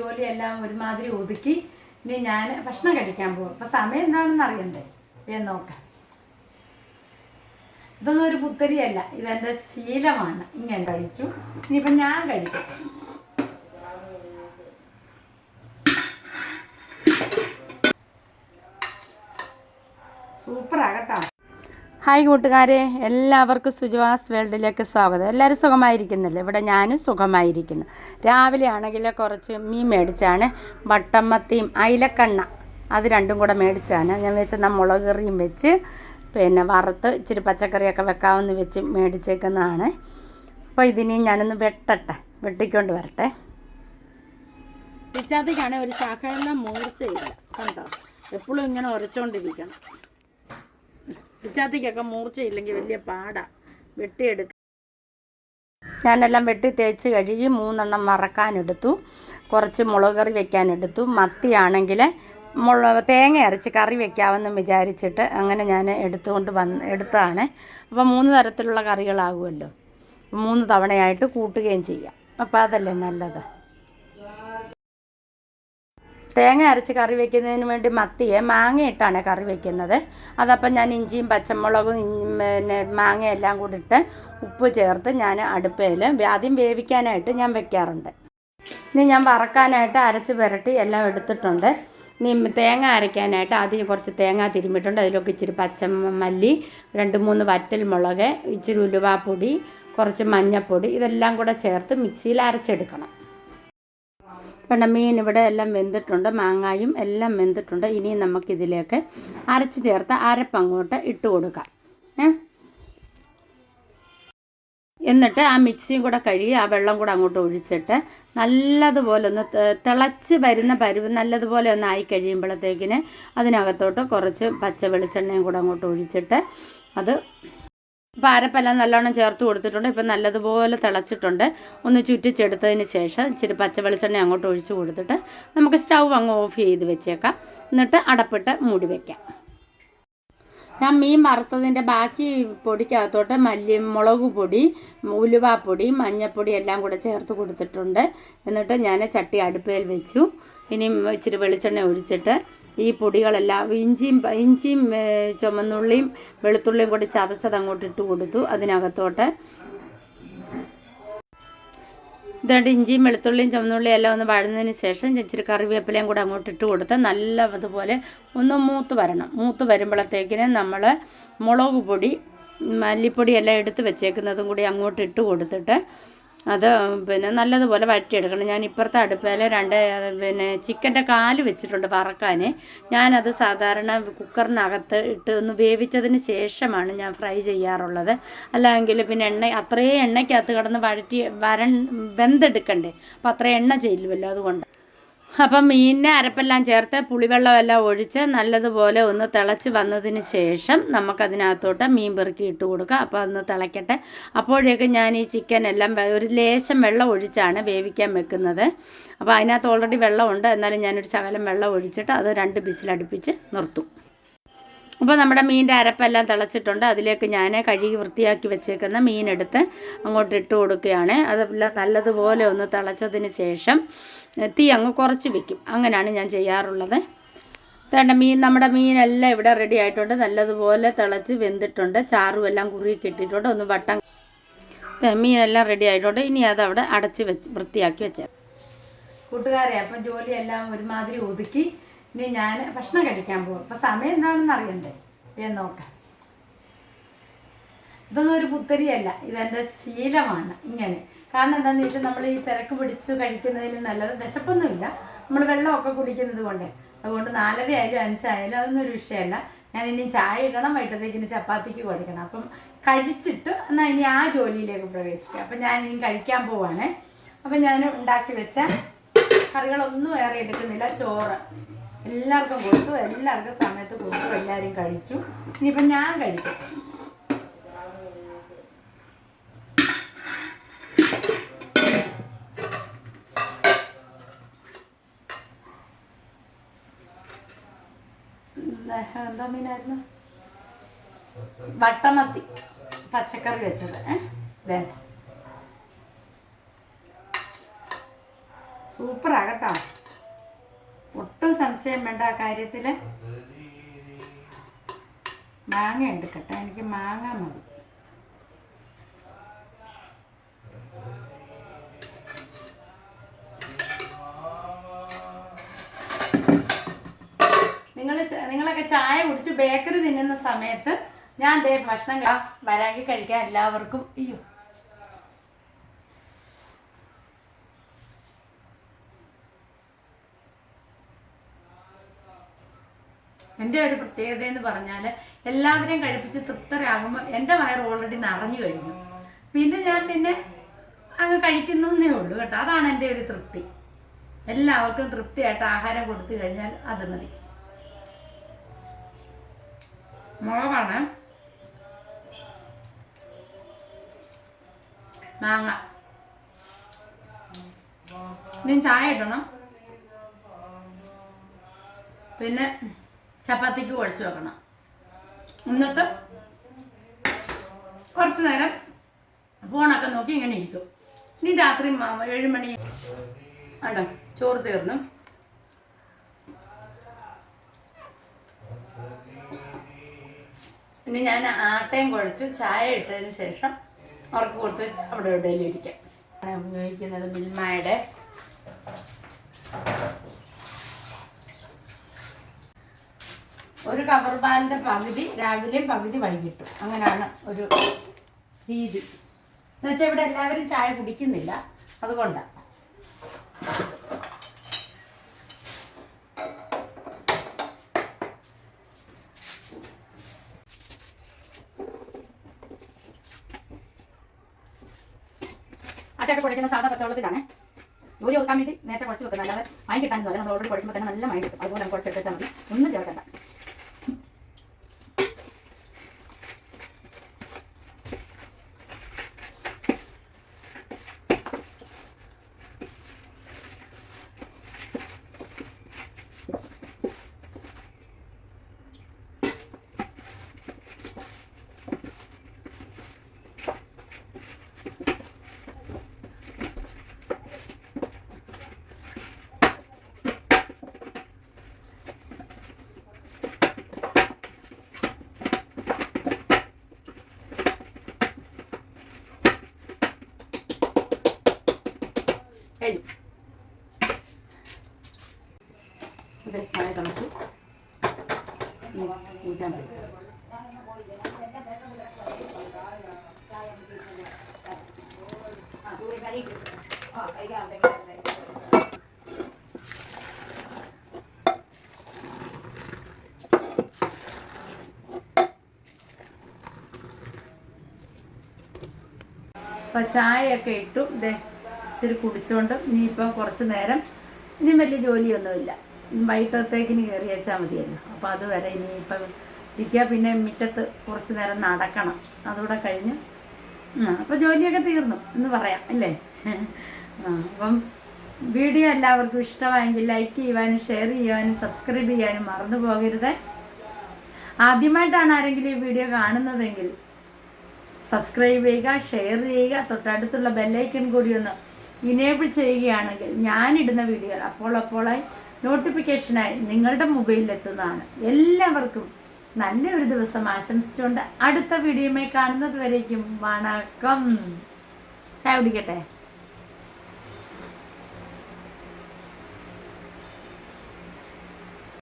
ജോലിയെല്ലാം ഒരുമാതിരി ഒതുക്കി ഇനി ഞാൻ ഭക്ഷണം കഴിക്കാൻ പോകും. അപ്പം സമയം എന്താണെന്ന് അറിയണ്ടേ എന്ന് നോക്കാം. ഇതൊന്നും ഒരു പുത്തരിയല്ല, ഇതെൻ്റെ ശീലമാണ്. ഇങ്ങനെ കഴിച്ചു, ഇനിയിപ്പം ഞാൻ കഴിക്കും. സൂപ്പറാകട്ടോ. ഹായ് കൂട്ടുകാരെ, എല്ലാവർക്കും സുജവാസ് വേൾഡിലേക്ക് സ്വാഗതം. എല്ലാവരും സുഖമായിരിക്കുന്നില്ലേ? ഇവിടെ ഞാനും സുഖമായിരിക്കുന്നു. രാവിലെ ആണെങ്കിൽ കുറച്ച് മീൻ മേടിച്ചാണ്, വട്ടമ്മത്തിയും അയിലക്കണ്ണ, അത് രണ്ടും കൂടെ മേടിച്ചാണ്. ഞാൻ വെച്ച മുളക് കറിയും വെച്ച് പിന്നെ വറുത്ത് ഇച്ചിരി പച്ചക്കറിയൊക്കെ വെക്കാമെന്ന് വെച്ച് മേടിച്ചേക്കുന്നതാണ്. അപ്പോൾ ഇതിനെയും ഞാനൊന്ന് വെട്ടിക്കൊണ്ട് വരട്ടെ. പിച്ചാത്തിക്കാണ് ഒരു ശാഖയെല്ലാം മൂർച്ചയില്ല, കണ്ടോ? എപ്പോഴും ഇങ്ങനെ ഉരച്ചുകൊണ്ടിരിക്കണം. പിച്ചാത്തിക്കൊക്കെ മൂർച്ചയില്ലെങ്കിൽ വലിയ പാടാണ് വെട്ടിയെടുക്കുക. ഞാനെല്ലാം വെട്ടി തേച്ച് കഴുകി 3 എണ്ണം വറക്കാനെടുത്തു, കുറച്ച് മുളക് കറി വെക്കാനെടുത്തു. മത്തിയാണെങ്കിൽ തേങ്ങ അരച്ച് കറി വെക്കാമെന്ന് വിചാരിച്ചിട്ട് അങ്ങനെ ഞാൻ എടുത്തതാണ്. അപ്പോൾ 3 തരത്തിലുള്ള കറികളാകുമല്ലോ, 3 തവണയായിട്ട് കൂട്ടുകയും ചെയ്യാം. അപ്പോൾ അതല്ലേ നല്ലത്. തേങ്ങ അരച്ച് കറി വയ്ക്കുന്നതിന് വേണ്ടി മത്തിയെ മാങ്ങയിട്ടാണ് കറി വയ്ക്കുന്നത്. അതപ്പം ഞാൻ ഇഞ്ചിയും പച്ചമുളകും പിന്നെ മാങ്ങയെല്ലാം കൂടി ഇട്ട് ഉപ്പ് ചേർത്ത് ഞാൻ അടുപ്പയിൽ ആദ്യം വേവിക്കാനായിട്ട് ഞാൻ വെക്കാറുണ്ട്. ഇനി ഞാൻ വറക്കാനായിട്ട് അരച്ച് പുരട്ടി എല്ലാം എടുത്തിട്ടുണ്ട്. ഇനി തേങ്ങ അരയ്ക്കാനായിട്ട് ആദ്യം കുറച്ച് തേങ്ങ തിരുമ്മിട്ടുണ്ട്. അതിലൊക്കെ ഇച്ചിരി പച്ചമല്ലി, 2-3 വറ്റൽ മുളക്, ഇച്ചിരി ഉലുവാപ്പൊടി, കുറച്ച് മഞ്ഞൾപ്പൊടി, ഇതെല്ലാം കൂടെ ചേർത്ത് മിക്സിയിൽ അരച്ചെടുക്കണം. കണ്ട മീൻ ഇവിടെ എല്ലാം വെന്തിട്ടുണ്ട്, മാങ്ങായും എല്ലാം വെന്തിട്ടുണ്ട്. ഇനിയും നമുക്കിതിലേക്ക് അരച്ച് ചേർത്ത് അരപ്പങ്ങോട്ട് ഇട്ട് കൊടുക്കാം. എന്നിട്ട് ആ മിക്സിയും കൂടെ കഴുകി ആ വെള്ളം കൂടെ അങ്ങോട്ട് ഒഴിച്ചിട്ട് നല്ലതുപോലെ ഒന്ന് തിളച്ച് വരുന്ന പരുവ് നല്ലതുപോലെ ഒന്ന് ആയി കഴിയുമ്പോഴത്തേക്കിന് അതിനകത്തോട്ട് കുറച്ച് പച്ച വെളിച്ചെണ്ണയും കൂടെ അങ്ങോട്ട് ഒഴിച്ചിട്ട് അത് ഇപ്പോൾ അരപ്പെല്ലാം നല്ലോണം ചേർത്ത് കൊടുത്തിട്ടുണ്ട്. ഇപ്പം നല്ലതുപോലെ തിളച്ചിട്ടുണ്ട്. ഒന്ന് ചുറ്റിച്ചെടുത്തതിന് ശേഷം ഇച്ചിരി പച്ച വെളിച്ചെണ്ണ അങ്ങോട്ട് ഒഴിച്ച് കൊടുത്തിട്ട് നമുക്ക് സ്റ്റൗ അങ്ങ് ഓഫ് ചെയ്ത് വെച്ചേക്കാം. എന്നിട്ട് അടപ്പിട്ട് മൂടി വയ്ക്കാം. ഞാൻ മീൻ വറുത്തതിൻ്റെ ബാക്കി പൊടിക്കകത്തോട്ട് മുളക് പൊടി, ഉലുവാപ്പൊടി, മഞ്ഞൾപ്പൊടി എല്ലാം കൂടെ ചേർത്ത് കൊടുത്തിട്ടുണ്ട്. എന്നിട്ട് ഞാൻ ചട്ടി അടുപ്പയിൽ വെച്ചു. ഇനി ഇച്ചിരി വെളിച്ചെണ്ണ ഒഴിച്ചിട്ട് ഈ പൊടികളെല്ലാം ഇഞ്ചിയും ചുമന്നുള്ളിയും വെളുത്തുള്ളിയും കൂടി ചതച്ചത് അങ്ങോട്ട് ഇട്ട് കൊടുത്തു. അതിനകത്തോട്ട് ഇതുകൊണ്ട് ഇഞ്ചിയും വെളുത്തുള്ളിയും ചുമന്നുള്ളിയും എല്ലാം ഒന്ന് വഴന്നതിന് ശേഷം ഇച്ചിരി കറിവേപ്പിലയും കൂടെ അങ്ങോട്ട് ഇട്ട് കൊടുത്ത് നല്ലതുപോലെ ഒന്ന് മൂത്ത് വരുമ്പോഴത്തേക്കിന് നമ്മൾ മുളക് പൊടി, മല്ലിപ്പൊടി എല്ലാം എടുത്ത് വെച്ചേക്കുന്നതും കൂടി അങ്ങോട്ട് ഇട്ട് കൊടുത്തിട്ട് അത് പിന്നെ നല്ലതുപോലെ വഴറ്റിയെടുക്കണം. ഞാൻ ഇപ്പുറത്തെ അടുപ്പയിൽ ചിക്കൻ്റെ കാല് വെച്ചിട്ടുണ്ട് വറക്കാൻ. ഞാനത് സാധാരണ കുക്കറിനകത്ത് ഇട്ട് ഒന്ന് വേവിച്ചതിന് ശേഷമാണ് ഞാൻ ഫ്രൈ ചെയ്യാറുള്ളത്. അല്ലെങ്കിൽ പിന്നെ അത്രയും എണ്ണയ്ക്കകത്ത് കിടന്ന് വെന്തെടുക്കണ്ടേ, അപ്പം അത്രയും എണ്ണ ചെല്ലുമല്ലോ, അതുകൊണ്ട്. അപ്പം മീനിനെ അരപ്പെല്ലാം ചേർത്ത് പുളിവെള്ളമെല്ലാം ഒഴിച്ച് നല്ലതുപോലെ ഒന്ന് തിളച്ച് വന്നതിന് ശേഷം നമുക്കതിനകത്തോട്ട് മീൻ പെറുക്കി ഇട്ട് കൊടുക്കുക. അപ്പോൾ ഒന്ന് തിളയ്ക്കട്ടെ. അപ്പോഴേക്കും ഞാൻ ഈ ചിക്കനെല്ലാം ഒരു ലേശം വെള്ളം ഒഴിച്ചാണ് വേവിക്കാൻ വെക്കുന്നത്. അപ്പോൾ അതിനകത്ത് ഓൾറെഡി വെള്ളമുണ്ട്, എന്നാലും ഞാനൊരു ശകലം വെള്ളം ഒഴിച്ചിട്ട് അത് 2 വിസിലടുപ്പിച്ച് നിർത്തും. അപ്പോൾ നമ്മുടെ മീനിൻ്റെ അരപ്പെല്ലാം തിളച്ചിട്ടുണ്ട്. അതിലേക്ക് ഞാൻ കഴുകി വൃത്തിയാക്കി വെച്ചേക്കുന്ന മീനെടുത്ത് അങ്ങോട്ട് ഇട്ട് കൊടുക്കുകയാണ്. അതെല്ലാം നല്ലതുപോലെ ഒന്ന് തിളച്ചതിന് ശേഷം തീ അങ്ങ് കുറച്ച് വയ്ക്കും. അങ്ങനെയാണ് ഞാൻ ചെയ്യാറുള്ളത്. നമ്മുടെ മീനെല്ലാം ഇവിടെ റെഡി ആയിട്ടുണ്ട്. നല്ലതുപോലെ തിളച്ച് വെന്തിട്ടുണ്ട്. ചാറും എല്ലാം കുറുകി കിട്ടിയിട്ടുണ്ട്. ഒന്ന് മീനെല്ലാം റെഡി ആയിട്ടുണ്ട്. ഇനി അതവിടെ അടച്ച് വെച്ച് വൃത്തിയാക്കി വെച്ചേ. കൂട്ടുകാരെ, അപ്പം ജോലിയെല്ലാം ഒരുമാതിരി ഒതുക്കി ഇനി ഞാൻ ഭക്ഷണം കഴിക്കാൻ പോകും. അപ്പം സമയം എന്താണെന്ന് അറിയണ്ടേ എന്ന് നോക്കാം. ഇതൊന്നും ഒരു പുത്തരിയല്ല, ഇതെൻ്റെ ശീലമാണ്. ഇങ്ങനെ കാരണം എന്താണെന്ന് ചോദിച്ചാൽ നമ്മൾ ഈ തിരക്ക് പിടിച്ച് കഴിക്കുന്നതിൽ നല്ലത് വിശപ്പൊന്നുമില്ല, നമ്മൾ വെള്ളമൊക്കെ കുടിക്കുന്നത് കൊണ്ട്. അതുകൊണ്ട് 4 ആയാലും 5 ആയാലും അതൊന്നും ഒരു വിഷയമല്ല. ഞാൻ ഇനി ചായ ഇടണം, വൈകിട്ടത്തേക്കിന് ചപ്പാത്തിക്ക് കൊടുക്കണം. അപ്പം കഴിച്ചിട്ട് എന്നാൽ ഇനി ആ ജോലിയിലേക്ക് പ്രവേശിക്കുക. അപ്പം ഞാൻ ഇനി കഴിക്കാൻ പോവാണ്. അപ്പം ഞാൻ ഉണ്ടാക്കി വെച്ച കറികളൊന്നും ഏറെ എടുക്കുന്നില്ല. ചോറ് എല്ലാവർക്കും കൊടുത്തു, എല്ലാവർക്കും സമയത്ത് കൊടുത്തു, എല്ലാവരും കഴിച്ചു. ഇനിയിപ്പം ഞാൻ കഴിക്കും. എന്താ മീനായിരുന്നു? വട്ടമത്തി പച്ചക്കറി വെച്ചത്. വേണ്ട, സൂപ്പറാകട്ടോ, ഒട്ടും സംശയം വേണ്ട ആ കാര്യത്തിൽ. മാങ്ങ ഉണ്ട് കേട്ടോ, എനിക്ക് മാങ്ങ മതി. നിങ്ങളൊക്കെ ചായ കുടിച്ച് ബേക്കറി തിന്നുന്ന സമയത്ത് ഞാൻ ദേ ഭക്ഷണം വരാങ്കി കഴിക്കാൻ എല്ലാവർക്കും. അയ്യോ, എൻ്റെ ഒരു പ്രത്യേകത എന്ന് പറഞ്ഞാൽ എല്ലാവരെയും കഴിപ്പിച്ച് തൃപ്തരാകുമ്പോൾ എൻ്റെ വയർ ഓൾറെഡി നിറഞ്ഞു കഴിഞ്ഞു. പിന്നെ ഞാൻ അങ്ങ് കഴിക്കുന്നേ ഉള്ളൂ കേട്ടോ. അതാണ് എൻ്റെ ഒരു തൃപ്തി. എല്ലാവർക്കും തൃപ്തിയായിട്ട് ആഹാരം കൊടുത്തു കഴിഞ്ഞാൽ അത് മതി. മുളകാണ്, മാങ്ങ. ഇനി ചായ ഇടണം, പിന്നെ ചപ്പാത്തിക്ക് കുഴച്ച് വെക്കണം. എന്നിട്ട് കുറച്ച് നേരം ഫോണൊക്കെ നോക്കി ഇങ്ങനെ ഇരിക്കും. ഇനി രാത്രി 7 മണി ആണ്ടോ ചോറ് തീർന്നു. ഇനി ഞാൻ ആട്ടയും കുഴച്ച് ചായ ഇട്ടതിന് ശേഷം അവർക്ക് കൊടുത്ത് വെച്ച് അവിടെ എവിടെയെങ്കിലും ഇരിക്കാം. ഉപയോഗിക്കുന്നത് മിൽമയുടെ ഒരു കവർ പാലിൻ്റെ പകുതി രാവിലെയും പകുതി വൈകിട്ടും, അങ്ങനെയാണ് ഒരു രീതി. എന്നുവെച്ചാൽ ഇവിടെ എല്ലാവരും ചായ കുടിക്കുന്നില്ല, അതുകൊണ്ടാണ്. അട്ടയൊക്കെ കുഴക്കുന്ന സാധാ പച്ചവെള്ളത്തിലാണ്. ജോലി ഒതുക്കാൻ വേണ്ടി നേരത്തെ കുഴച്ച് വെക്കുന്നത്, അല്ലാതെ മൈൻ കിട്ടാൻ പോലെ നമ്മൾ ഓൾറെഡി കുഴക്കുമ്പോൾ തന്നെ നല്ല മൈൻ കിട്ടും. അതുപോലെ നമുക്ക് കുഴച്ചെടുത്ത് വെച്ചാൽ മതി, ഒന്നും ചേർക്കണ്ട. ചായ തിളച്ചു ഊറ്റാൻ പറ്റും. അപ്പം ചായയൊക്കെ ഇട്ടു, ഇതേ ഇച്ചിരി കുടിച്ചോണ്ട് ഇനിയിപ്പോൾ കുറച്ച് നേരം ഇനി വലിയ ജോലിയൊന്നുമില്ല. വൈകിട്ടത്തേക്ക് ഇനി കയറി വെച്ചാൽ മതിയല്ലോ. അപ്പോൾ അതുവരെ ഇനിയിപ്പം ഇരിക്കുക. പിന്നെ മുറ്റത്ത് കുറച്ച് നേരം നടക്കണം, അതുകൂടെ കഴിഞ്ഞ് അപ്പോൾ ജോലിയൊക്കെ തീർന്നു എന്ന് പറയാം അല്ലേ. അപ്പം വീഡിയോ എല്ലാവർക്കും ഇഷ്ടമായെങ്കിൽ ലൈക്ക് ചെയ്യുവാനും ഷെയർ ചെയ്യുവാനും സബ്സ്ക്രൈബ് ചെയ്യാനും മറന്നു പോകരുത്. ആദ്യമായിട്ടാണ് ആരെങ്കിലും ഈ വീഡിയോ കാണുന്നതെങ്കിൽ സബ്സ്ക്രൈബ് ചെയ്യുക, ഷെയർ ചെയ്യുക, തൊട്ടടുത്തുള്ള ബെല്ലൈക്കൺ കൂടി ഒന്ന് ഇനേബിൾ ചെയ്യുകയാണെങ്കിൽ ഞാനിടുന്ന വീഡിയോ അപ്പോളായി നോട്ടിഫിക്കേഷനായി നിങ്ങളുടെ മൊബൈലിലെത്തുന്നതാണ്. എല്ലാവർക്കും നല്ലൊരു ദിവസം ആശംസിച്ചുകൊണ്ട് അടുത്ത വീഡിയോയുമായി കാണുന്നത് വരേക്കും വണക്കം. ചായ കുടിക്കട്ടെ.